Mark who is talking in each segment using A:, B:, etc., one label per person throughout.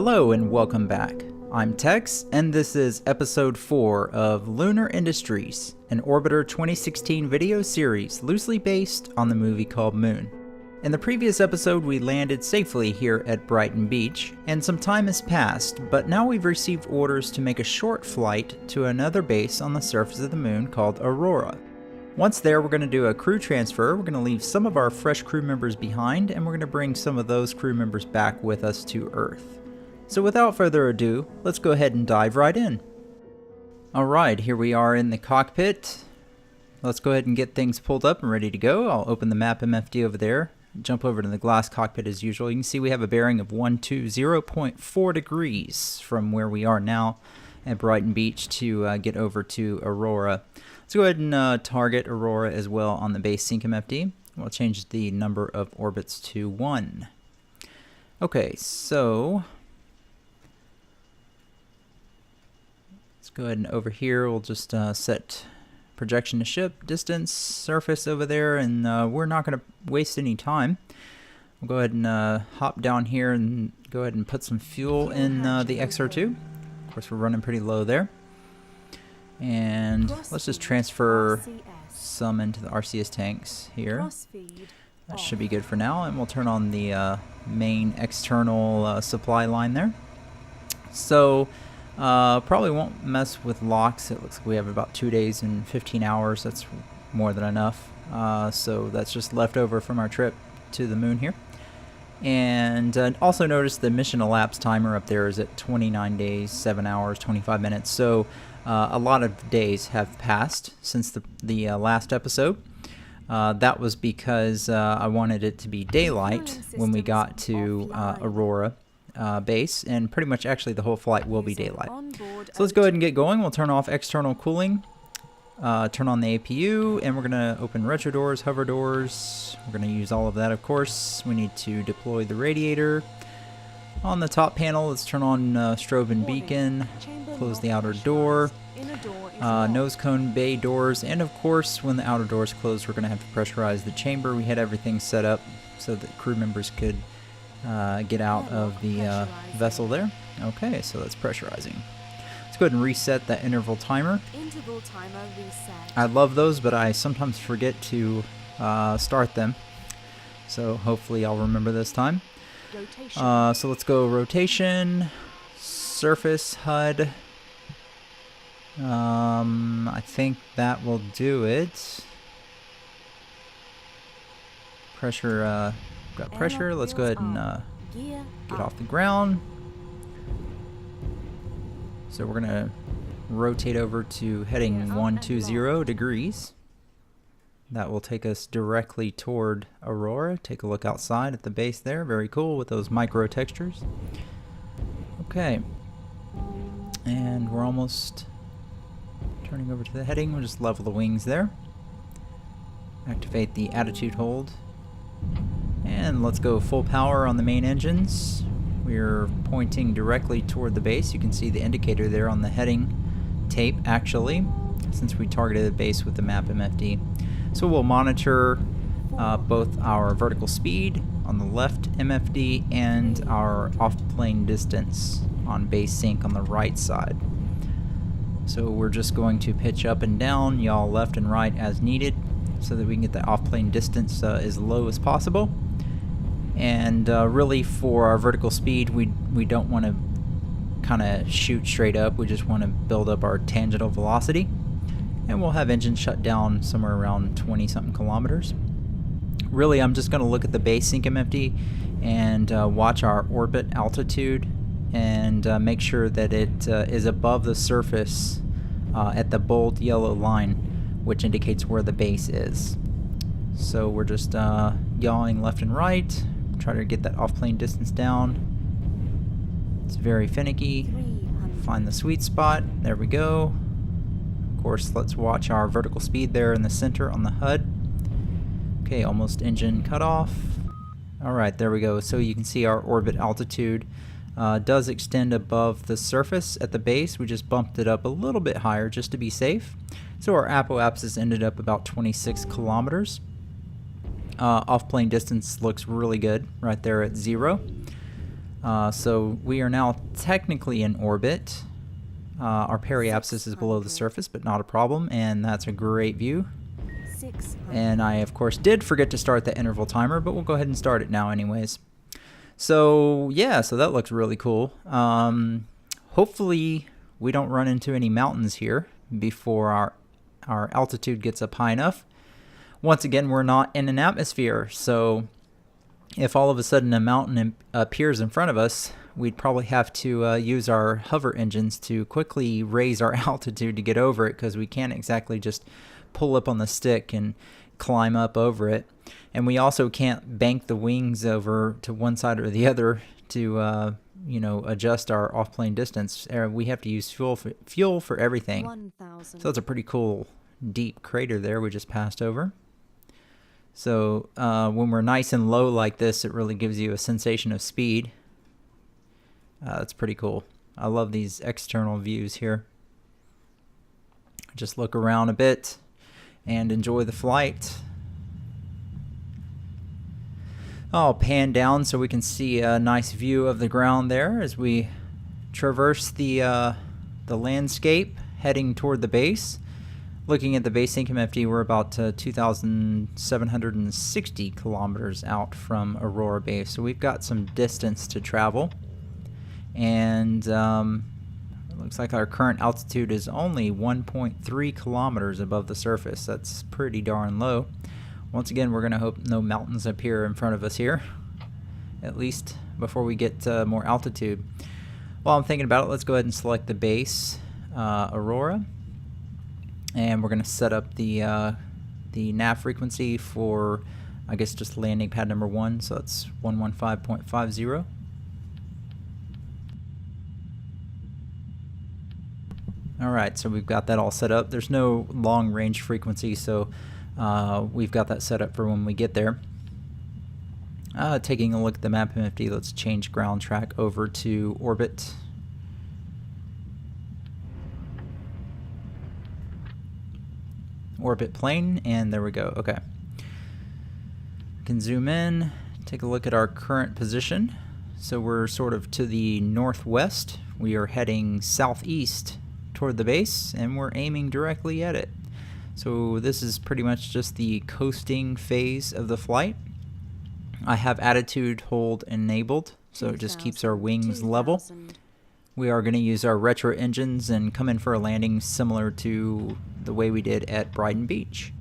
A: Hello and welcome back. I'm Tex, and this is episode 4 of Lunar Industries, an Orbiter 2016 video series loosely based on the movie called Moon. In the previous episode, we landed safely here at Brighton Beach, and some time has passed, but now we've received orders to make a short flight to another base on the surface of the moon called Aurora. Once there, we're going to do a crew transfer. We're going to leave some of our fresh crew members behind, and we're going to bring some of those crew members back with us to Earth. So without further ado, let's go ahead and dive right in. Alright, here we are in the cockpit. Let's go ahead and get things pulled up and ready to go. I'll open the map MFD over there, jump over to the glass cockpit as usual. You can see we have a bearing of 120.4 degrees from where we are now at Brighton Beach to get over to Aurora. Let's go ahead and target Aurora as well on the base sync MFD. We'll change the number of orbits to 1. Okay, so let's go ahead and over here we'll just set projection to ship, distance, surface over there, and we're not going to waste any time. We'll go ahead and hop down here and go ahead and put some fuel in the XR2. Of course, we're running pretty low there. And let's just transfer some into the RCS tanks here. That should be good for now, and we'll turn on the main external supply line there. So probably won't mess with locks. It looks like we have about 2 days and 15 hours. That's more than enough. So that's just left over from our trip to the moon here. And also notice the mission elapsed timer up there is at 29 days, 7 hours, 25 minutes. So a lot of days have passed since the last episode. That was because I wanted it to be daylight when we got to Aurora base, and pretty much actually the whole flight will be daylight. So let's go ahead and get going. We'll turn off external cooling, turn on the APU, and we're going to open retro doors, hover doors. We're going to use all of that, of course. We need to deploy the radiator. On the top panel, let's turn on strobe and beacon, close the outer door, nose cone bay doors, and of course when the outer doors close we're going to have to pressurize the chamber. We had everything set up so that crew members could get out of the vessel there. Okay, so that's pressurizing. Let's go ahead and reset that interval timer.
B: Interval timer reset.
A: I love those, but I sometimes forget to start them. So hopefully I'll remember this time. So let's go rotation, surface HUD. I think that will do it. Pressure, got pressure. Let's go ahead and get off the ground. So we're gonna rotate over to heading 120 degrees. That will take us directly toward Aurora. Take a look outside at the base there. Very cool with those micro textures. Okay. And we're almost turning over to the heading. We'll just level the wings there. Activate the attitude hold. And let's go full power on the main engines. We're pointing directly toward the base. You can see the indicator there on the heading tape actually, since we targeted the base with the map MFD. So we'll monitor both our vertical speed on the left MFD and our off-plane distance on base sync on the right side. So we're just going to pitch up and down, yaw left and right as needed, so that we can get the off-plane distance as low as possible. And really for our vertical speed, we don't want to kind of shoot straight up. We just want to build up our tangential velocity. And we'll have engine shut down somewhere around 20 something kilometers. Really, I'm just going to look at the base sync MFD and watch our orbit altitude and make sure that it is above the surface at the bold yellow line, which indicates where the base is. So we're just yawing left and right, try to get that off-plane distance down. It's very finicky. Find the sweet spot. There we go. Of course, let's watch our vertical speed there in the center on the HUD. Okay, almost engine cut off. Alright, there we go. So you can see our orbit altitude does extend above the surface at the base. We just bumped it up a little bit higher just to be safe. So our apoapsis ended up about 26 kilometers. Off-plane distance looks really good right there at 0. So we are now technically in orbit. Our periapsis is below the
B: 600.
A: surface, but not a problem, and that's a great view.
B: 600.
A: And I, of course, did forget to start the interval timer, but we'll go ahead and start it now anyways. So, yeah, so that looks really cool. Hopefully we don't run into any mountains here before our altitude gets up high enough. Once again, we're not in an atmosphere, so if all of a sudden a mountain appears in front of us, we'd probably have to use our hover engines to quickly raise our altitude to get over it, because we can't exactly just pull up on the stick and climb up over it. And we also can't bank the wings over to one side or the other to adjust our off-plane distance. We have to use fuel for everything.
B: 1000.
A: So that's a pretty cool deep crater there we just passed over. So when we're nice and low like this, it really gives you a sensation of speed. That's pretty cool. I love these external views here. Just look around a bit and enjoy the flight. I'll pan down so we can see a nice view of the ground there as we traverse the landscape heading toward the base. Looking at the base Inkem FD, we're about 2,760 kilometers out from Aurora Base, so we've got some distance to travel. And it looks like our current altitude is only 1.3 kilometers above the surface. That's pretty darn low. Once again, we're going to hope no mountains appear in front of us here, at least before we get more altitude. While I'm thinking about it, let's go ahead and select the base, Aurora. And we're going to set up the nav frequency for, I guess, just landing pad number 1, so that's 115.50. Alright, so we've got that all set up. There's no long range frequency, so we've got that set up for when we get there. Taking a look at the map MFD, let's change ground track over to orbit. Orbit plane, and there we go. Okay. We can zoom in, take a look at our current position. So we're sort of to the northwest. We are heading southeast toward the base, and we're aiming directly at it. So this is pretty much just the coasting phase of the flight. I have attitude hold enabled, so it just keeps our wings level.
B: 2000.
A: We are going to use our retro engines and come in for a landing similar to the way we did at Brighton Beach.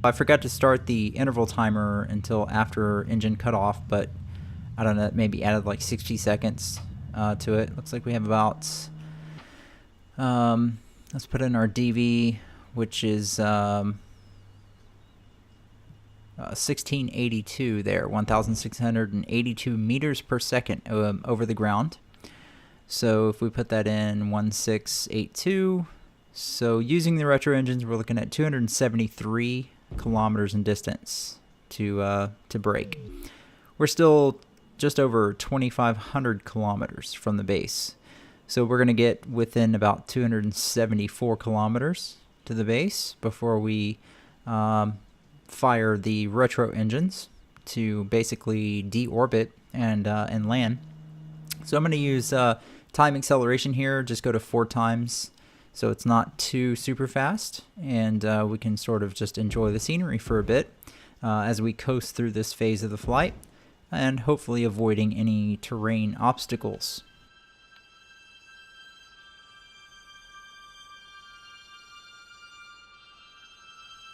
A: I forgot to start the interval timer until after engine cutoff, but I don't know, maybe added like 60 seconds to it. Looks like we have about, let's put in our DV, which is 1682 there, 1,682 meters per second over the ground. So if we put that in 1682, so using the retro engines, we're looking at 273 kilometers in distance to break. We're still just over 2,500 kilometers from the base. So we're going to get within about 274 kilometers to the base before we fire the retro engines to basically deorbit and land. So I'm going to use time acceleration here. Just go to 4 times, so it's not too super fast, and we can sort of just enjoy the scenery for a bit as we coast through this phase of the flight, and hopefully avoiding any terrain obstacles.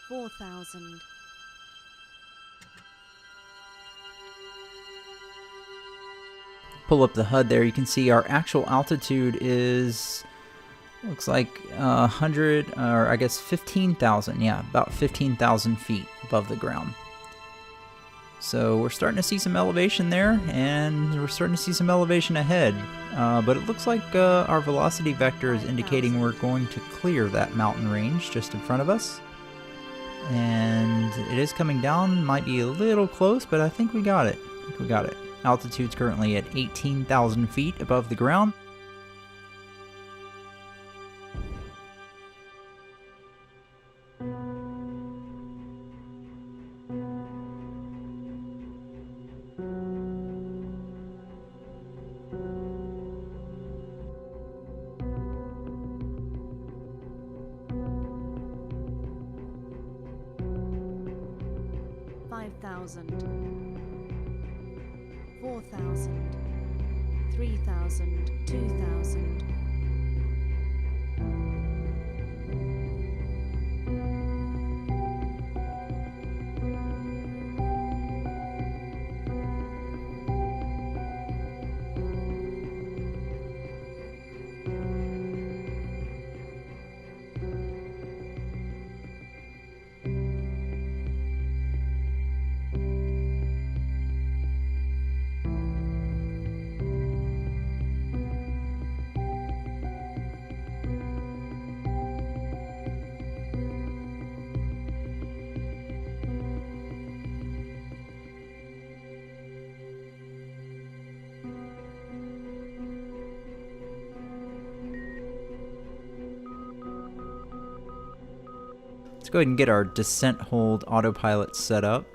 B: $4,000.
A: Pull up the HUD there, you can see our actual altitude is, looks like 100, or I guess 15,000, yeah, about 15,000 feet above the ground. So we're starting to see some elevation there, and we're starting to see some elevation ahead. But it looks like our velocity vector is indicating we're going to clear that mountain range just in front of us. And it is coming down, might be a little close, but I think we got it. Altitude's currently at 18,000 feet above the ground.
B: 5,000, 4,000, 3,000, 2,000.
A: Let's go ahead and get our descent hold autopilot set up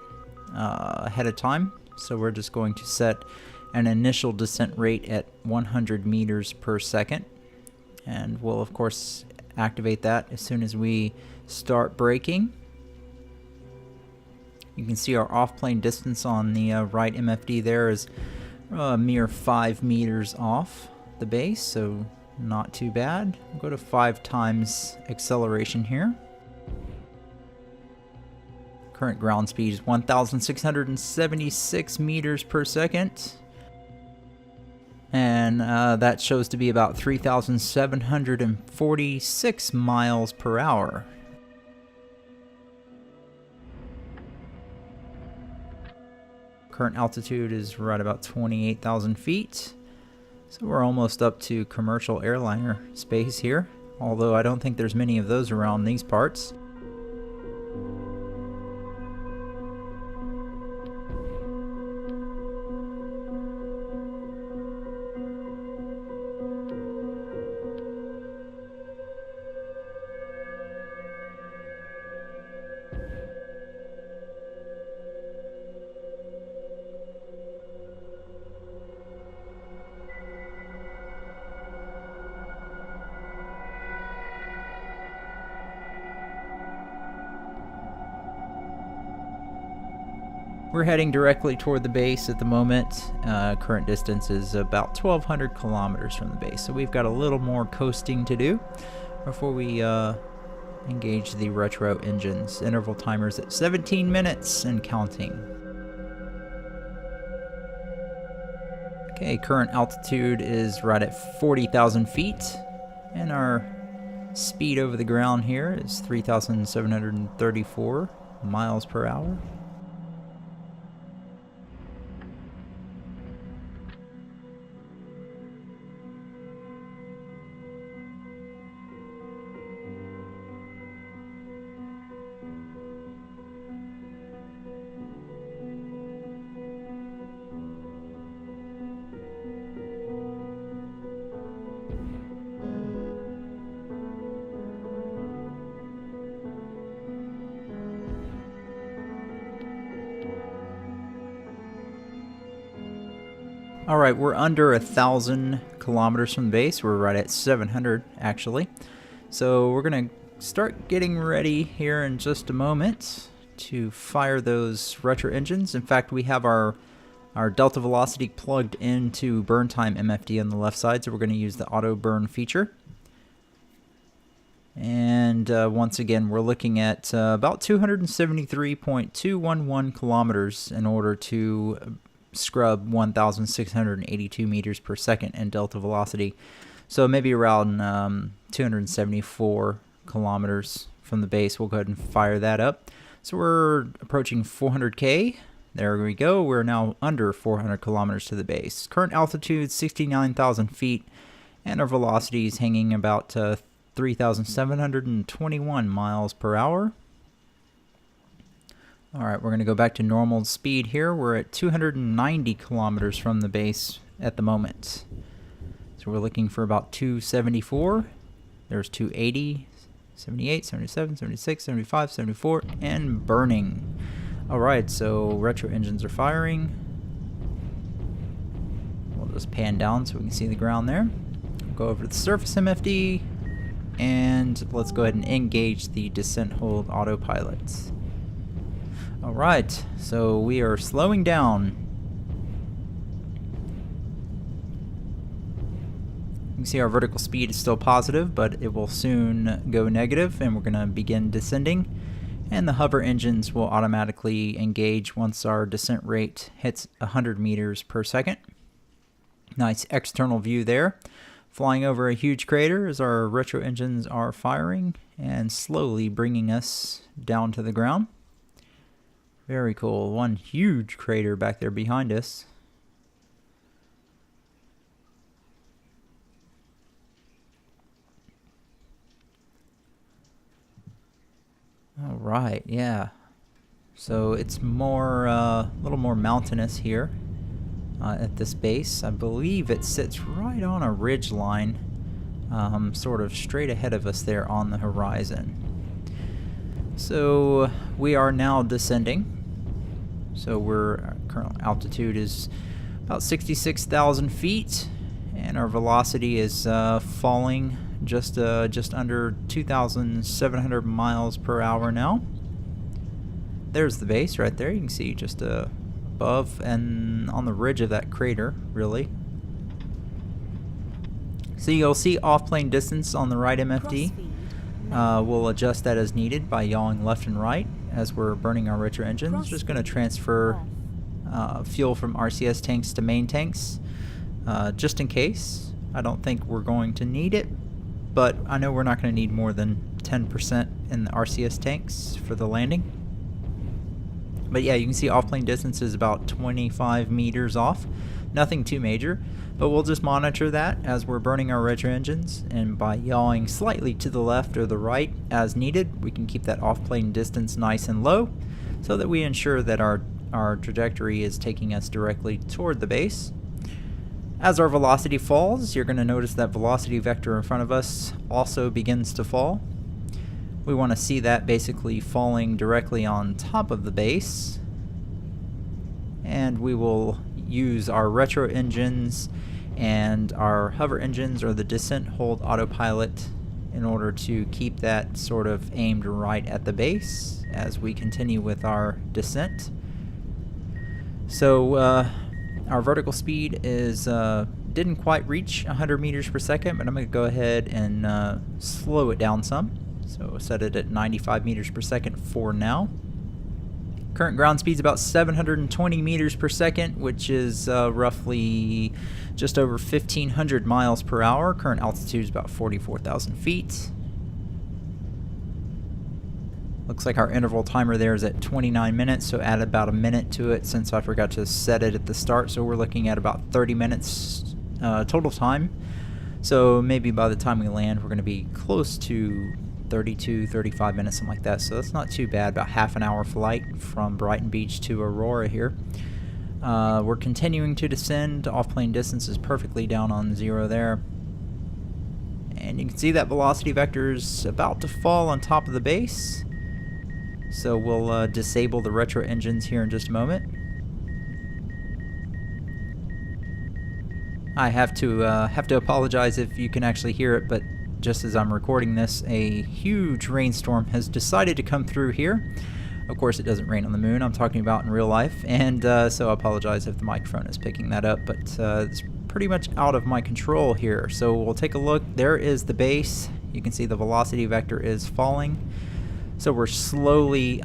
A: ahead of time. So we're just going to set an initial descent rate at 100 meters per second. And we'll of course activate that as soon as we start braking. You can see our off-plane distance on the right MFD there is a mere 5 meters off the base, so not too bad. We'll go to 5 times acceleration here. Current ground speed is 1,676 meters per second. And that shows to be about 3,746 miles per hour. Current altitude is right about 28,000 feet. So we're almost up to commercial airliner space here. Although I don't think there's many of those around these parts. We're heading directly toward the base at the moment. Current distance is about 1,200 kilometers from the base, so we've got a little more coasting to do before we engage the retro engines. Interval timers at 17 minutes and counting. Okay, current altitude is right at 40,000 feet, and our speed over the ground here is 3,734 miles per hour. Alright, we're under 1,000 kilometers from the base. We're right at 700 actually. So we're going to start getting ready here in just a moment to fire those retro engines. In fact, we have our delta velocity plugged into burn time MFD on the left side, so we're going to use the auto burn feature. And once again, we're looking at about 273.211 kilometers in order to scrub 1,682 meters per second in delta velocity. So maybe around 274 kilometers from the base. We'll go ahead and fire that up. So we're approaching 400K. There we go. We're now under 400 kilometers to the base. Current altitude 69,000 feet, and our velocity is hanging about 3,721 miles per hour. Alright, we're going to go back to normal speed here. We're at 290 kilometers from the base at the moment. So we're looking for about 274. There's 280, 78, 77, 76, 75, 74, and burning. Alright, so retro engines are firing. We'll just pan down so we can see the ground there. Go over to the surface MFD, and let's go ahead and engage the descent hold autopilot. Alright, so we are slowing down. You can see our vertical speed is still positive, but it will soon go negative, and we're going to begin descending. And the hover engines will automatically engage once our descent rate hits 100 meters per second. Nice external view there. Flying over a huge crater as our retro engines are firing and slowly bringing us down to the ground. Very cool. One huge crater back there behind us. All right, yeah. So it's more, a little more mountainous here at this base. I believe it sits right on a ridge line, sort of straight ahead of us there on the horizon. So we are now descending. So our current altitude is about 66,000 feet, and our velocity is falling just under 2,700 miles per hour now. There's the base right there. You can see just above and on the ridge of that crater, really. So you'll see off-plane distance on the right MFD. We'll adjust that as needed by yawing left and right as we're burning our retro engines. Just going to transfer fuel from RCS tanks to main tanks, just in case. I don't think we're going to need it, but I know we're not going to need more than 10% in the RCS tanks for the landing. But yeah, you can see off-plane distance is about 25 meters off. Nothing too major, but we'll just monitor that as we're burning our retro engines, and by yawing slightly to the left or the right as needed, we can keep that off-plane distance nice and low so that we ensure that our trajectory is taking us directly toward the base. As our velocity falls, you're going to notice that velocity vector in front of us also begins to fall. We want to see that basically falling directly on top of the base, and we will use our retro engines and our hover engines or the descent hold autopilot in order to keep that sort of aimed right at the base as we continue with our descent. So our vertical speed is didn't quite reach 100 meters per second, but I'm going to go ahead and slow it down some. So set it at 95 meters per second for now. Current ground speed is about 720 meters per second, which is roughly just over 1,500 miles per hour. Current altitude is about 44,000 feet. Looks like our interval timer there is at 29 minutes, so add about a minute to it since I forgot to set it at the start. So we're looking at about 30 minutes total time. So maybe by the time we land, we're going to be close to 32, 35 minutes, something like that. So that's not too bad, about half an hour flight from Brighton Beach to Aurora here. We're continuing to descend. Off-plane distance is perfectly down on 0 there. And you can see that velocity vector is about to fall on top of the base. So we'll disable the retro engines here in just a moment. I have to apologize if you can actually hear it, but just as I'm recording this, a huge rainstorm has decided to come through here. Of course, it doesn't rain on the moon. I'm talking about in real life, and so I apologize if the microphone is picking that up, but it's pretty much out of my control here. So we'll take a look. There is the base. You can see the velocity vector is falling. So we're slowly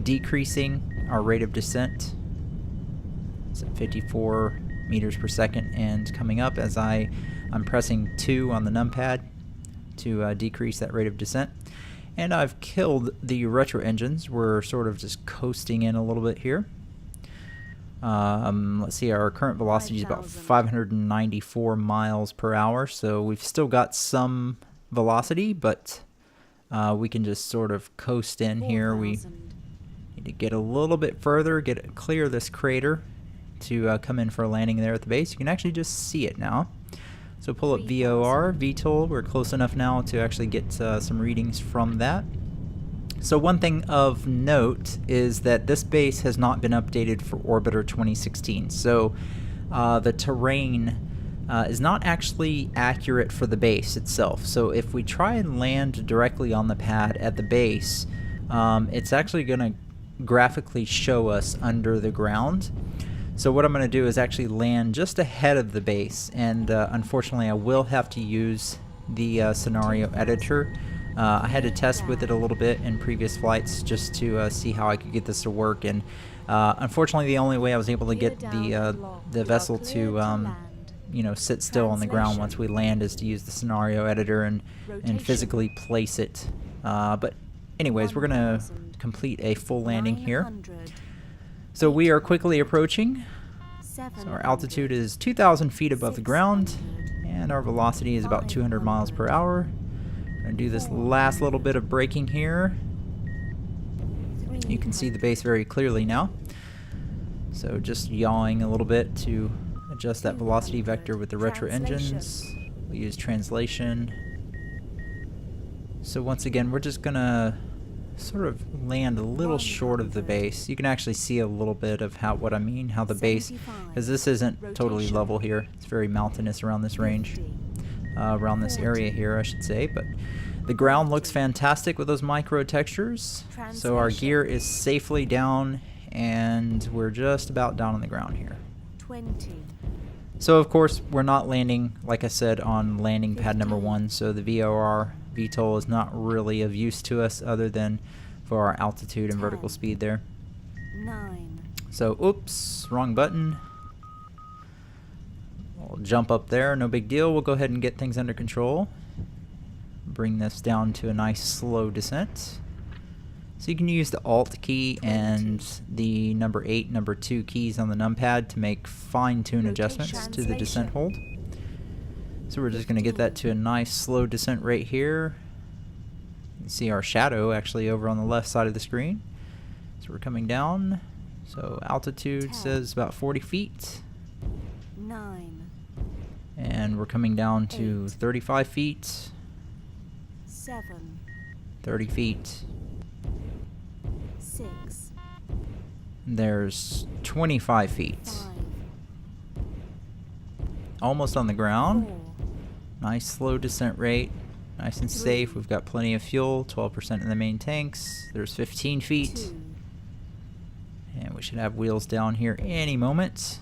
A: decreasing our rate of descent. It's at 54 meters per second and coming up as I'm pressing 2 on the numpad to decrease that rate of descent. And I've killed the retro engines. We're sort of just coasting in a little bit here. Let's see, our current velocity is about 594 miles per hour, so we've still got some velocity, but we can just sort of coast in here. We need to get a little bit further, clear this crater to come in for a landing there at the base. You can actually just see it now. So pull up VOR, VTOL. We're close enough now to actually get some readings from that. So one thing of note is that this base has not been updated for Orbiter 2016. So the terrain is not actually accurate for the base itself. So if we try and land directly on the pad at the base, it's actually going to graphically show us under the ground. So what I'm going to do is actually land just ahead of the base, and unfortunately I will have to use the scenario editor. I had to test with it a little bit in previous flights just to see how I could get this to work, and unfortunately the only way I was able to get the vessel to you know, sit still on the ground once we land is to use the scenario editor and physically place it. But anyways, we're gonna complete a full landing here. So we are quickly approaching. So our altitude is 2,000 feet above the ground, and our velocity is about 200 miles per hour. We're gonna do this last little bit of braking here. You can see the base very clearly now. So just yawing a little bit to adjust that velocity vector with the retro engines. We use translation. So once again, we're just gonna sort of land a little short of the base. You can actually see a little bit of what I mean, how the base, because this isn't totally level here. It's very mountainous around this range, around this area here, I should say. But the ground looks fantastic with those micro textures. So our gear is safely down, and we're just about down on the ground here.
B: 20.
A: So of course we're not landing, like I said, on landing pad number 1, so the VOR VTOL is not really of use to us other than for our altitude and vertical speed there.
B: 9.
A: So oops, wrong button. We'll jump up there, no big deal. We'll go ahead and get things under control. Bring this down to a nice slow descent. So you can use the Alt key and the number 8, number 2 keys on the numpad to make fine-tune adjustments to the descent hold. So we're just going to get that to a nice slow descent right here. You can see our shadow actually over on the left side of the screen. So we're coming down. So altitude says about 40 feet.
B: 9.
A: And we're coming down to 35 feet.
B: 7.
A: 30 feet.
B: 6.
A: There's 25 feet.
B: 5.
A: Almost on the ground.
B: 4.
A: Nice slow descent rate. Nice and safe. We've got plenty of fuel. 12% in the main tanks. There's 15 feet.
B: 2.
A: And we should have wheels down here any moment.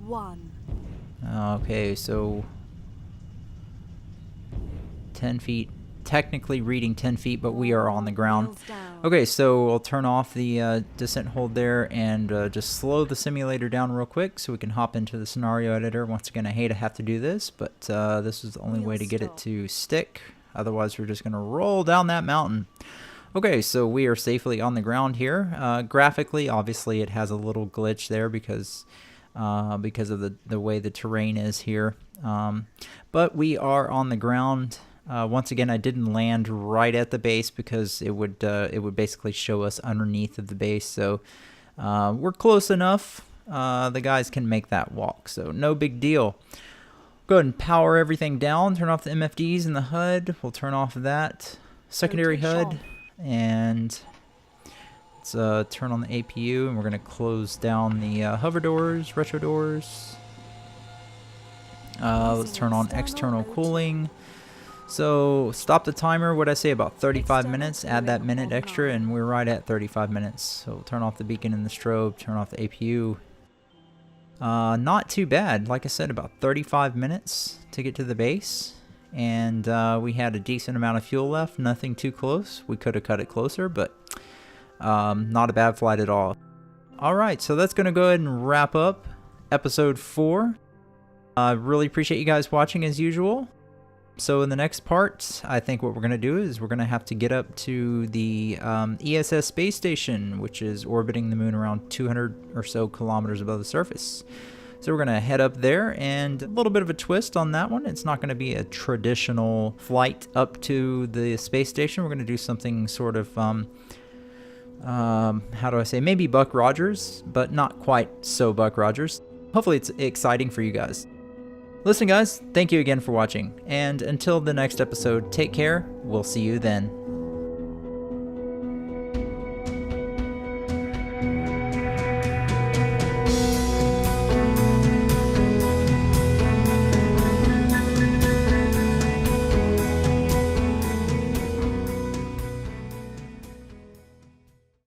B: One.
A: Okay, so 10 feet. Technically reading 10 feet, but we are on the ground.
B: Wheels down.
A: Okay, so we'll turn off the descent hold there and just slow the simulator down real quick so we can hop into the scenario editor. Once again, I hate to have to do this, but this is the only way to get it to stick. Otherwise, we're just going to roll down that mountain. Okay, so we are safely on the ground here. Graphically, obviously, it has a little glitch there because of the way the terrain is here. But we are on the ground. Once again, I didn't land right at the base because it would basically show us underneath of the base. So we're close enough. The guys can make that walk, so no big deal. Go ahead and power everything down. Turn off the MFDs in the HUD. We'll turn off that secondary HUD, and let's turn on the APU, and we're going to close down the hover doors, retro doors. Let's turn on external cooling. So stop the timer, what I say, about 35 minutes, add that minute extra, and we're right at 35 minutes. So turn off the beacon and the strobe, turn off the APU. Not too bad, like I said, about 35 minutes to get to the base. And we had a decent amount of fuel left, nothing too close. We could have cut it closer, but not a bad flight at all. Alright, so that's going to go ahead and wrap up episode 4. Really appreciate you guys watching as usual. So in the next part, I think what we're going to do is we're going to have to get up to the ESS space station, which is orbiting the moon around 200 or so kilometers above the surface. So we're going to head up there, and a little bit of a twist on that one. It's not going to be a traditional flight up to the space station. We're going to do something sort of, how do I say, maybe Buck Rogers, but not quite so Buck Rogers. Hopefully it's exciting for you guys. Listen, guys, thank you again for watching, and until the next episode, take care. We'll see you then.